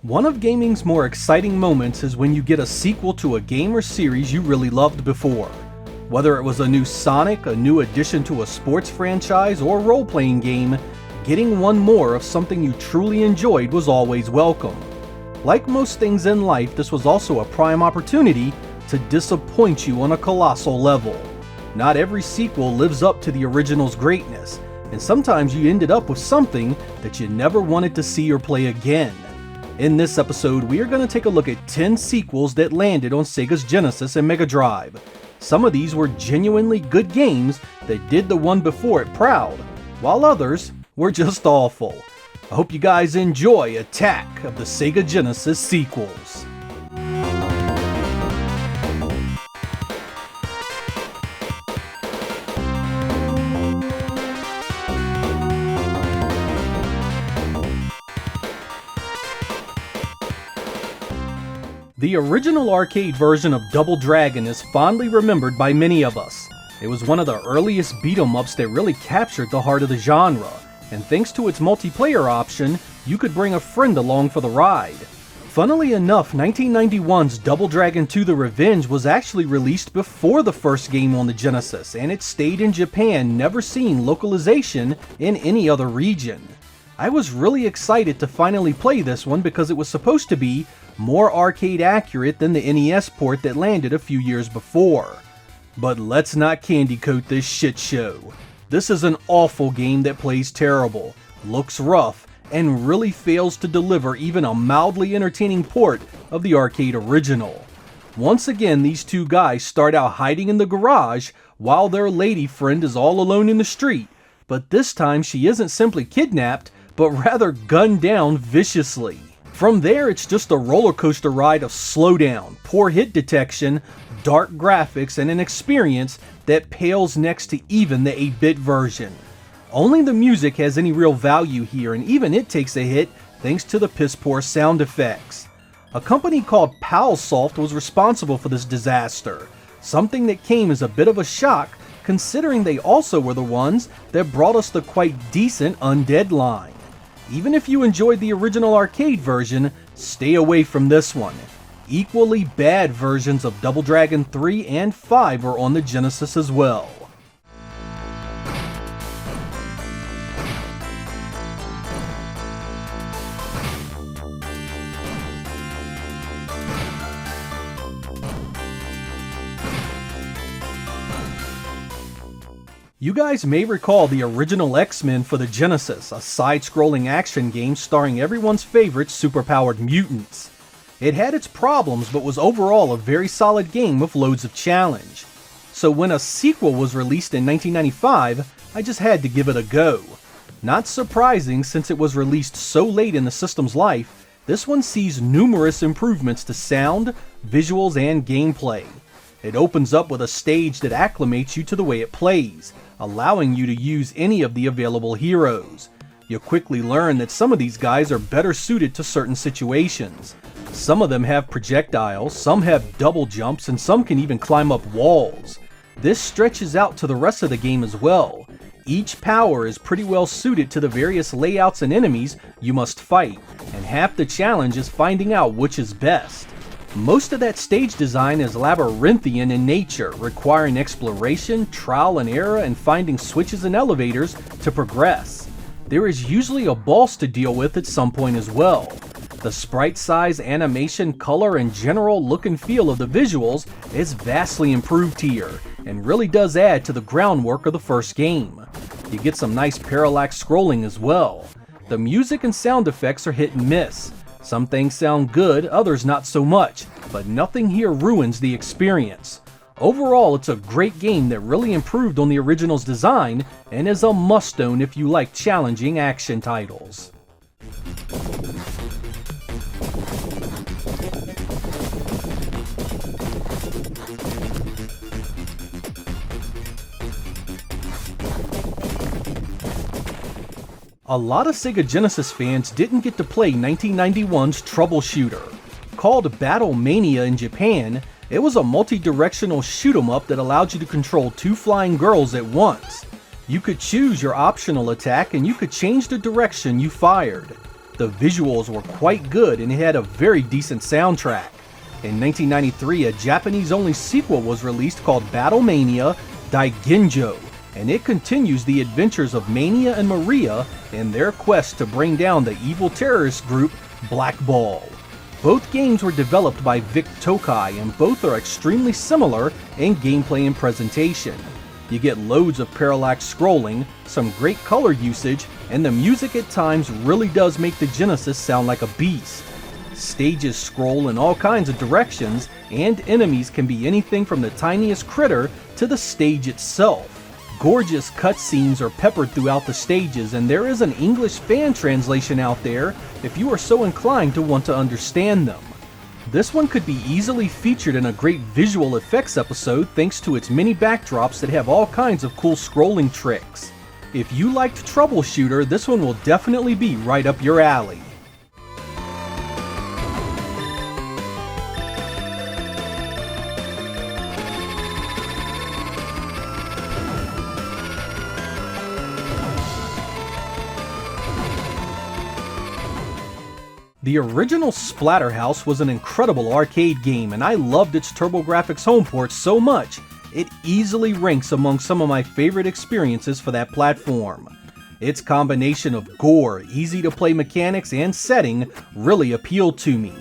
One of gaming's more exciting moments is when you get a sequel to a game or series you really loved before. Whether it was a new Sonic, a new addition to a sports franchise, or role-playing game, getting one more of something you truly enjoyed was always welcome. Like most things in life, this was also a prime opportunity to disappoint you on a colossal level. Not every sequel lives up to the original's greatness, and sometimes you ended up with something that you never wanted to see or play again. In this episode, we are going to take a look at 10 sequels that landed on Sega's Genesis and Mega Drive. Some of these were genuinely good games that did the one before it proud, while others were just awful. I hope you guys enjoy Attack of the Sega Genesis sequels. The original arcade version of Double Dragon is fondly remembered by many of us. It was one of the earliest beat-em-ups that really captured the heart of the genre, and thanks to its multiplayer option, you could bring a friend along for the ride. Funnily enough, 1991's Double Dragon 2: The Revenge was actually released before the first game on the Genesis, and it stayed in Japan, never seeing localization in any other region. I was really excited to finally play this one because it was supposed to be more arcade accurate than the NES port that landed a few years before. But let's not candy coat this shit show. This is an awful game that plays terrible, looks rough, and really fails to deliver even a mildly entertaining port of the arcade original. Once again, these two guys start out hiding in the garage while their lady friend is all alone in the street, but this time she isn't simply kidnapped, but rather gunned down viciously. From there, it's just a roller coaster ride of slowdown, poor hit detection, dark graphics, and an experience that pales next to even the 8-bit version. Only the music has any real value here, and even it takes a hit thanks to the piss-poor sound effects. A company called Palsoft was responsible for this disaster, something that came as a bit of a shock considering they also were the ones that brought us the quite decent Undead line. Even if you enjoyed the original arcade version, stay away from this one. Equally bad versions of Double Dragon 3 and 5 are on the Genesis as well. You guys may recall the original X-Men for the Genesis, a side-scrolling action game starring everyone's favorite superpowered mutants. It had its problems, but was overall a very solid game with loads of challenge. So when a sequel was released in 1995, I just had to give it a go. Not surprising since it was released so late in the system's life, this one sees numerous improvements to sound, visuals, and gameplay. It opens up with a stage that acclimates you to the way it plays, allowing you to use any of the available heroes. You quickly learn that some of these guys are better suited to certain situations. Some of them have projectiles, some have double jumps, and some can even climb up walls. This stretches out to the rest of the game as well. Each power is pretty well suited to the various layouts and enemies you must fight, and half the challenge is finding out which is best. Most of that stage design is labyrinthian in nature, requiring exploration, trial and error, and finding switches and elevators to progress. There is usually a boss to deal with at some point as well. The sprite size, animation, color, and general look and feel of the visuals is vastly improved here, and really does add to the groundwork of the first game. You get some nice parallax scrolling as well. The music and sound effects are hit and miss. Some things sound good, others not so much, but nothing here ruins the experience. Overall, it's a great game that really improved on the original's design and is a must-own if you like challenging action titles. A lot of Sega Genesis fans didn't get to play 1991's Troubleshooter. Called Battle Mania in Japan, it was a multi-directional shoot-'em-up that allowed you to control two flying girls at once. You could choose your optional attack and you could change the direction you fired. The visuals were quite good and it had a very decent soundtrack. In 1993, a Japanese-only sequel was released called Battlemania Daigenjo, and it continues the adventures of Mania and Maria in their quest to bring down the evil terrorist group Black Ball. Both games were developed by Vic Tokai and both are extremely similar in gameplay and presentation. You get loads of parallax scrolling, some great color usage, and the music at times really does make the Genesis sound like a beast. Stages scroll in all kinds of directions, and enemies can be anything from the tiniest critter to the stage itself. Gorgeous cutscenes are peppered throughout the stages, and there is an English fan translation out there if you are so inclined to want to understand them. This one could be easily featured in a great visual effects episode thanks to its many backdrops that have all kinds of cool scrolling tricks. If you liked Troubleshooter, this one will definitely be right up your alley. The original Splatterhouse was an incredible arcade game, and I loved its TurboGrafx home port so much, it easily ranks among some of my favorite experiences for that platform. Its combination of gore, easy-to-play mechanics, and setting really appealed to me.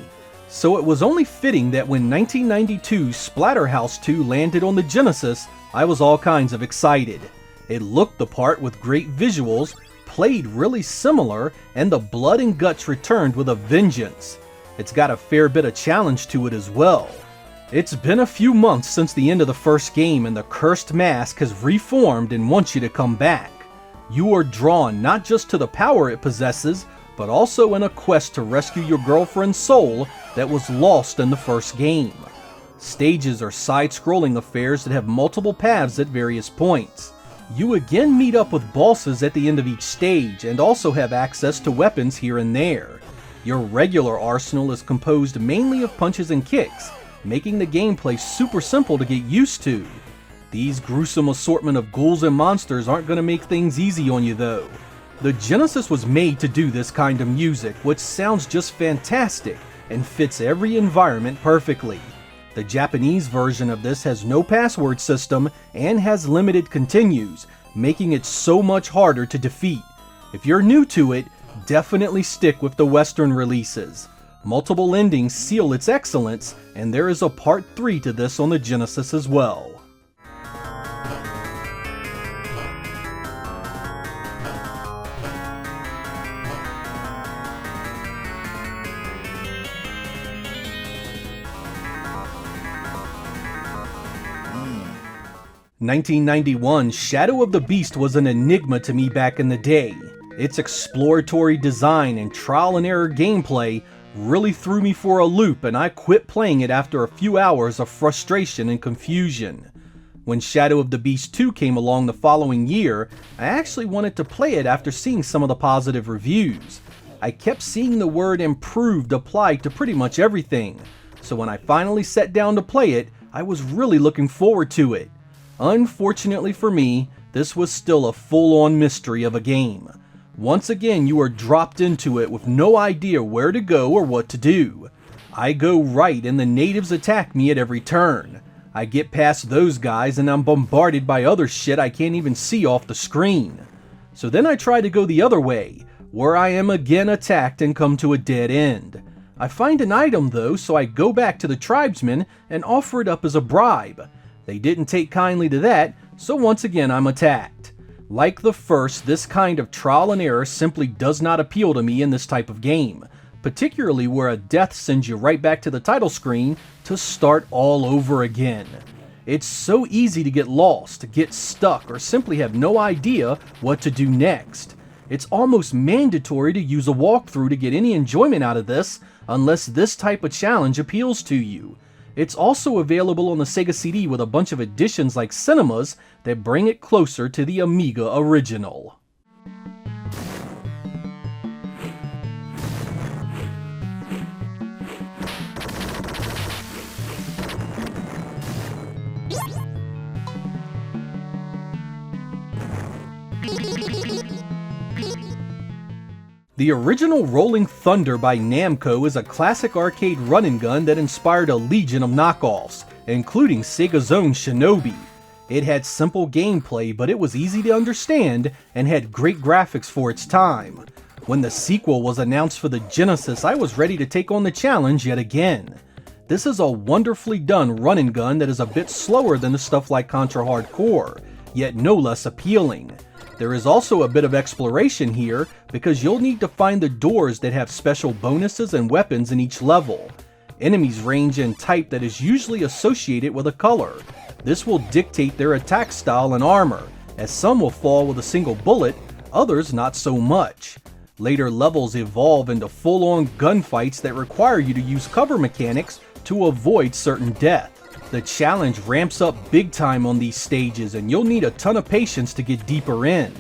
So it was only fitting that when 1992 Splatterhouse 2 landed on the Genesis, I was all kinds of excited. It looked the part with great visuals, played really similar, and the blood and guts returned with a vengeance. It's got a fair bit of challenge to it as well. It's been a few months since the end of the first game and the cursed mask has reformed and wants you to come back. You are drawn not just to the power it possesses, but also in a quest to rescue your girlfriend's soul that was lost in the first game. Stages are side-scrolling affairs that have multiple paths at various points. You again meet up with bosses at the end of each stage and also have access to weapons here and there. Your regular arsenal is composed mainly of punches and kicks, making the gameplay super simple to get used to. These gruesome assortment of ghouls and monsters aren't going to make things easy on you though. The Genesis was made to do this kind of music, which sounds just fantastic and fits every environment perfectly. The Japanese version of this has no password system and has limited continues, making it so much harder to defeat. If you're new to it, definitely stick with the Western releases. Multiple endings seal its excellence, and there is a part 3 to this on the Genesis as well. In 1991, Shadow of the Beast was an enigma to me back in the day. Its exploratory design and trial and error gameplay really threw me for a loop, and I quit playing it after a few hours of frustration and confusion. When Shadow of the Beast 2 came along the following year, I actually wanted to play it after seeing some of the positive reviews. I kept seeing the word improved applied to pretty much everything, so when I finally sat down to play it, I was really looking forward to it. Unfortunately for me, this was still a full-on mystery of a game. Once again, you are dropped into it with no idea where to go or what to do. I go right and the natives attack me at every turn. I get past those guys and I'm bombarded by other shit I can't even see off the screen. So then I try to go the other way, where I am again attacked and come to a dead end. I find an item though, so I go back to the tribesmen and offer it up as a bribe. They didn't take kindly to that, so once again I'm attacked. Like the first, this kind of trial and error simply does not appeal to me in this type of game, particularly where a death sends you right back to the title screen to start all over again. It's so easy to get lost, get stuck, or simply have no idea what to do next. It's almost mandatory to use a walkthrough to get any enjoyment out of this, unless this type of challenge appeals to you. It's also available on the Sega CD with a bunch of additions like cinemas that bring it closer to the Amiga original. The original Rolling Thunder by Namco is a classic arcade run-and-gun that inspired a legion of knockoffs, including Sega's own Shinobi. It had simple gameplay, but it was easy to understand and had great graphics for its time. When the sequel was announced for the Genesis, I was ready to take on the challenge yet again. This is a wonderfully done run-and-gun that is a bit slower than the stuff like Contra Hard Corps, yet no less appealing. There is also a bit of exploration here because you'll need to find the doors that have special bonuses and weapons in each level. Enemies range in type that is usually associated with a color. This will dictate their attack style and armor, as some will fall with a single bullet, others not so much. Later levels evolve into full-on gunfights that require you to use cover mechanics to avoid certain death. The challenge ramps up big time on these stages and you'll need a ton of patience to get deeper in.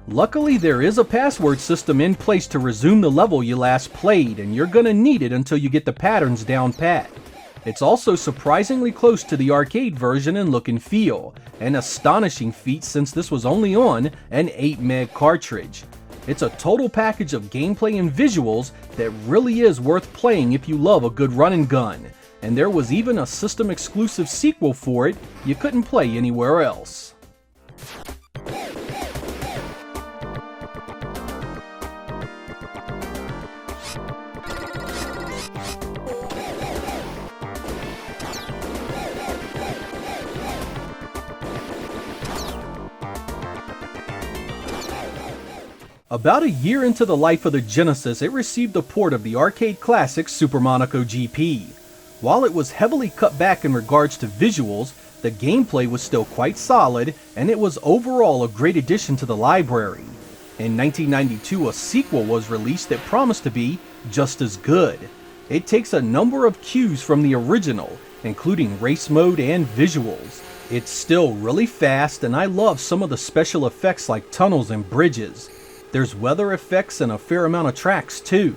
Luckily, there is a password system in place to resume the level you last played, and you're gonna need it until you get the patterns down pat. It's also surprisingly close to the arcade version in look and feel, an astonishing feat since this was only on an 8 meg cartridge. It's a total package of gameplay and visuals that really is worth playing if you love a good run and gun, and there was even a system exclusive sequel for it you couldn't play anywhere else. About a year into the life of the Genesis, it received a port of the arcade classic Super Monaco GP. While it was heavily cut back in regards to visuals, the gameplay was still quite solid, and it was overall a great addition to the library. In 1992, a sequel was released that promised to be just as good. It takes a number of cues from the original, including race mode and visuals. It's still really fast, and I love some of the special effects like tunnels and bridges. There's weather effects and a fair amount of tracks too.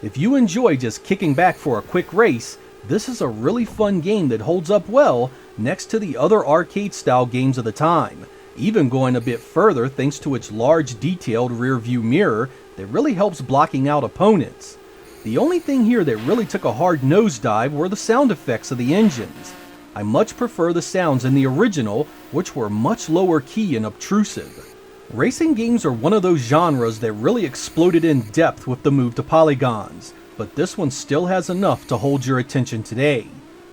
If you enjoy just kicking back for a quick race, this is a really fun game that holds up well next to the other arcade-style games of the time, even going a bit further thanks to its large detailed rear-view mirror that really helps blocking out opponents. The only thing here that really took a hard nosedive were the sound effects of the engines. I much prefer the sounds in the original, which were much lower key and obtrusive. Racing games are one of those genres that really exploded in depth with the move to polygons, but this one still has enough to hold your attention today.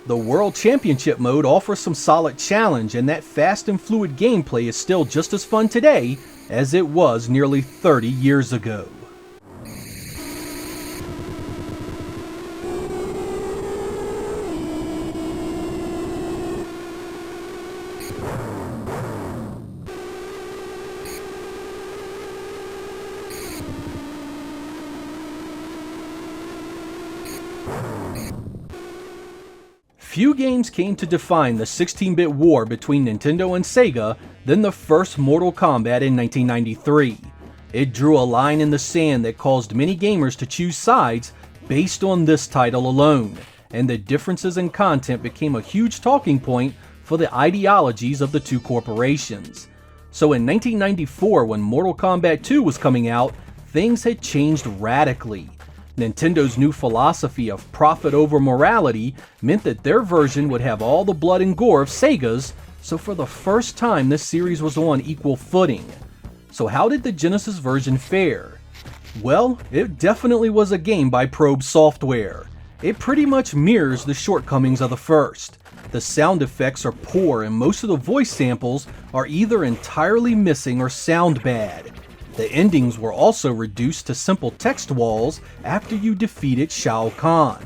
The World Championship mode offers some solid challenge, and that fast and fluid gameplay is still just as fun today as it was nearly 30 years ago. Few games came to define the 16-bit war between Nintendo and Sega than the first Mortal Kombat in 1993. It drew a line in the sand that caused many gamers to choose sides based on this title alone, and the differences in content became a huge talking point for the ideologies of the two corporations. So in 1994, when Mortal Kombat 2 was coming out, things had changed radically. Nintendo's new philosophy of profit over morality meant that their version would have all the blood and gore of Sega's, so for the first time this series was on equal footing. So how did the Genesis version fare? Well, it definitely was a game by Probe Software. It pretty much mirrors the shortcomings of the first. The sound effects are poor and most of the voice samples are either entirely missing or sound bad. The endings were also reduced to simple text walls after you defeated Shao Kahn.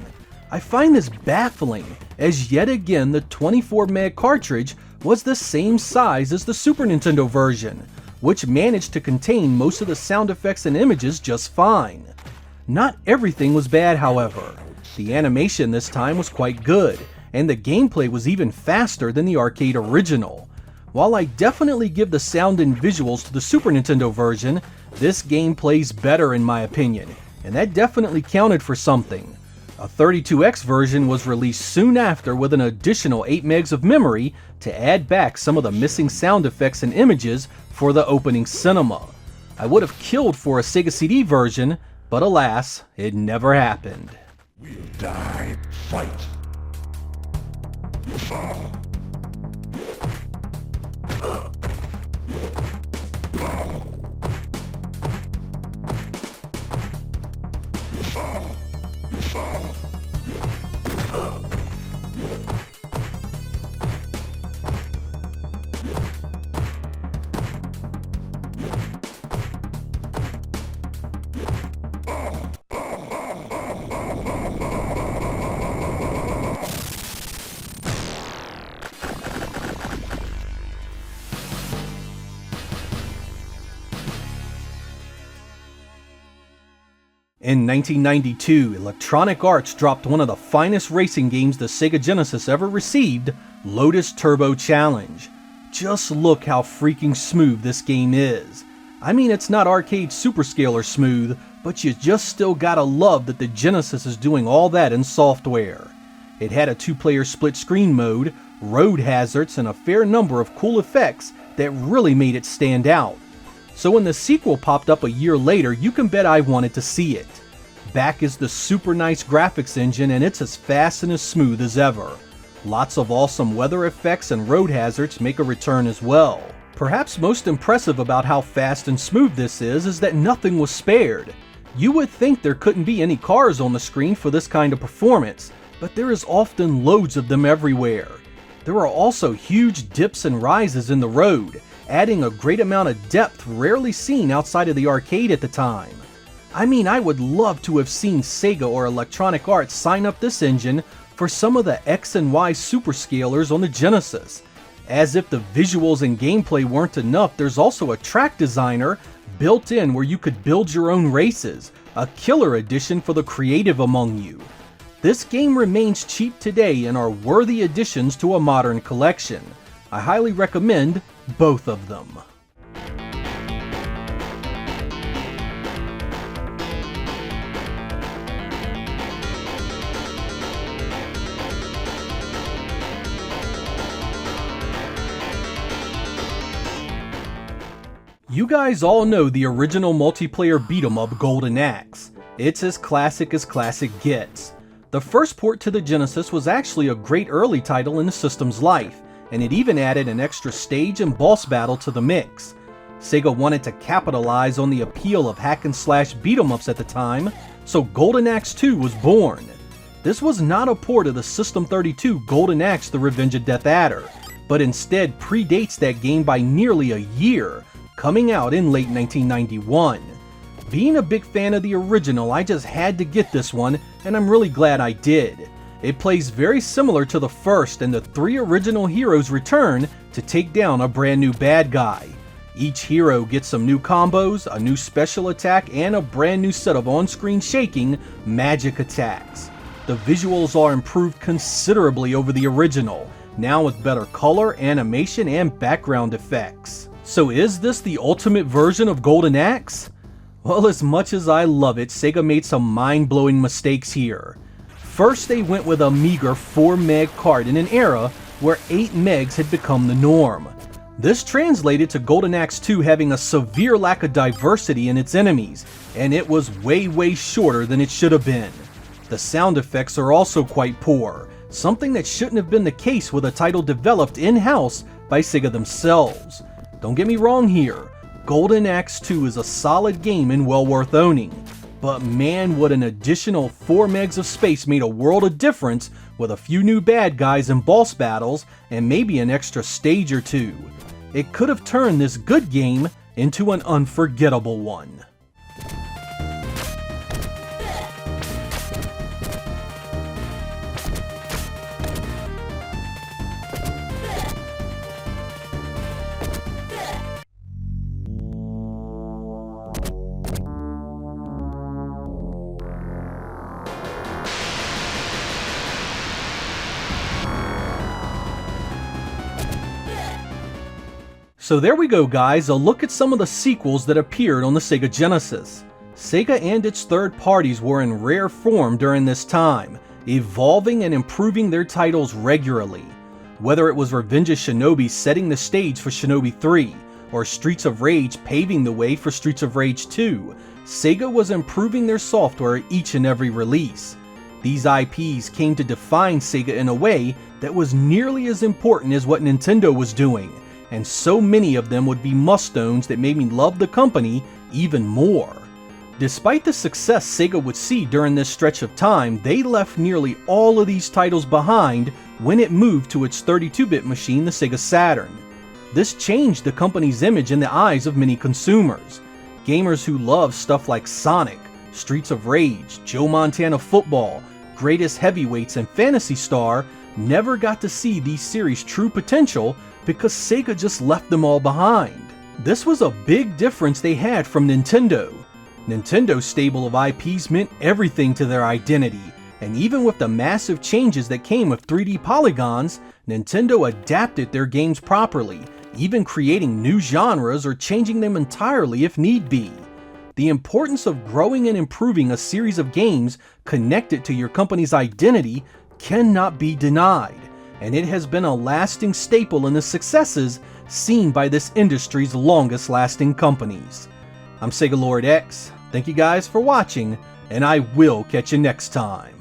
I find this baffling, as yet again the 24 meg cartridge was the same size as the Super Nintendo version, which managed to contain most of the sound effects and images just fine. Not everything was bad, however. The animation this time was quite good, and the gameplay was even faster than the arcade original. While I definitely give the sound and visuals to the Super Nintendo version, this game plays better in my opinion, and that definitely counted for something. A 32X version was released soon after with an additional 8 megs of memory to add back some of the missing sound effects and images for the opening cinema. I would have killed for a Sega CD version, But alas, it never happened. We'll die. Fight. In 1992, Electronic Arts dropped one of the finest racing games the Sega Genesis ever received, Lotus Turbo Challenge. Just look how freaking smooth this game is. I mean, it's not arcade superscaler smooth, but you just still gotta love that the Genesis is doing all that in software. It had a 2-player split screen mode, road hazards, and a fair number of cool effects that really made it stand out. So when the sequel popped up a year later, you can bet I wanted to see it. Back is the super nice graphics engine, and it's as fast and as smooth as ever. Lots of awesome weather effects and road hazards make a return as well. Perhaps most impressive about how fast and smooth this is that nothing was spared. You would think there couldn't be any cars on the screen for this kind of performance, but there is often loads of them everywhere. There are also huge dips and rises in the road, adding a great amount of depth rarely seen outside of the arcade at the time. I mean, I would love to have seen Sega or Electronic Arts sign up this engine for some of the X and Y superscalers on the Genesis. As if the visuals and gameplay weren't enough, there's also a track designer built in where you could build your own races, a killer addition for the creative among you. This game remains cheap today and are worthy additions to a modern collection. I highly recommend both of them. You guys all know the original multiplayer beat-em-up Golden Axe. It's as classic gets. The first port to the Genesis was actually a great early title in the system's life, and it even added an extra stage and boss battle to the mix. Sega wanted to capitalize on the appeal of hack-and-slash beat-em-ups at the time, so Golden Axe 2 was born. This was not a port of the System 32 Golden Axe: The Revenge of Death Adder, but instead predates that game by nearly a year, coming out in late 1991. Being a big fan of the original, I just had to get this one, and I'm really glad I did. It plays very similar to the first, and the 3 original heroes return to take down a brand new bad guy. Each hero gets some new combos, a new special attack, and a brand new set of on-screen shaking magic attacks. The visuals are improved considerably over the original, now with better color, animation, and background effects. So is this the ultimate version of Golden Axe? Well, as much as I love it, Sega made some mind-blowing mistakes here. First, they went with a meager 4 meg cart in an era where 8 megs had become the norm. This translated to Golden Axe 2 having a severe lack of diversity in its enemies, and it was way shorter than it should have been. The sound effects are also quite poor, something that shouldn't have been the case with a title developed in-house by Sega themselves. Don't get me wrong here, Golden Axe 2 is a solid game and well worth owning, but man, would an additional 4 megs of space made a world of difference with a few new bad guys and boss battles and maybe an extra stage or 2. It could have turned this good game into an unforgettable one. So there we go guys, a look at some of the sequels that appeared on the Sega Genesis. Sega and its third parties were in rare form during this time, evolving and improving their titles regularly. Whether it was Revenge of Shinobi setting the stage for Shinobi 3, or Streets of Rage paving the way for Streets of Rage 2, Sega was improving their software each and every release. These IPs came to define Sega in a way that was nearly as important as what Nintendo was doing, and so many of them would be must-owns that made me love the company even more. Despite the success Sega would see during this stretch of time, they left nearly all of these titles behind when it moved to its 32-bit machine, the Sega Saturn. This changed the company's image in the eyes of many consumers. Gamers who love stuff like Sonic, Streets of Rage, Joe Montana Football, Greatest Heavyweights, and Phantasy Star never got to see these series' true potential because Sega just left them all behind. This was a big difference they had from Nintendo. Nintendo's stable of IPs meant everything to their identity, and even with the massive changes that came with 3D polygons, Nintendo adapted their games properly, even creating new genres or changing them entirely if need be. The importance of growing and improving a series of games connected to your company's identity cannot be denied, and it has been a lasting staple in the successes seen by this industry's longest lasting companies. I'm Sega Lord X, thank you guys for watching, and I will catch you next time.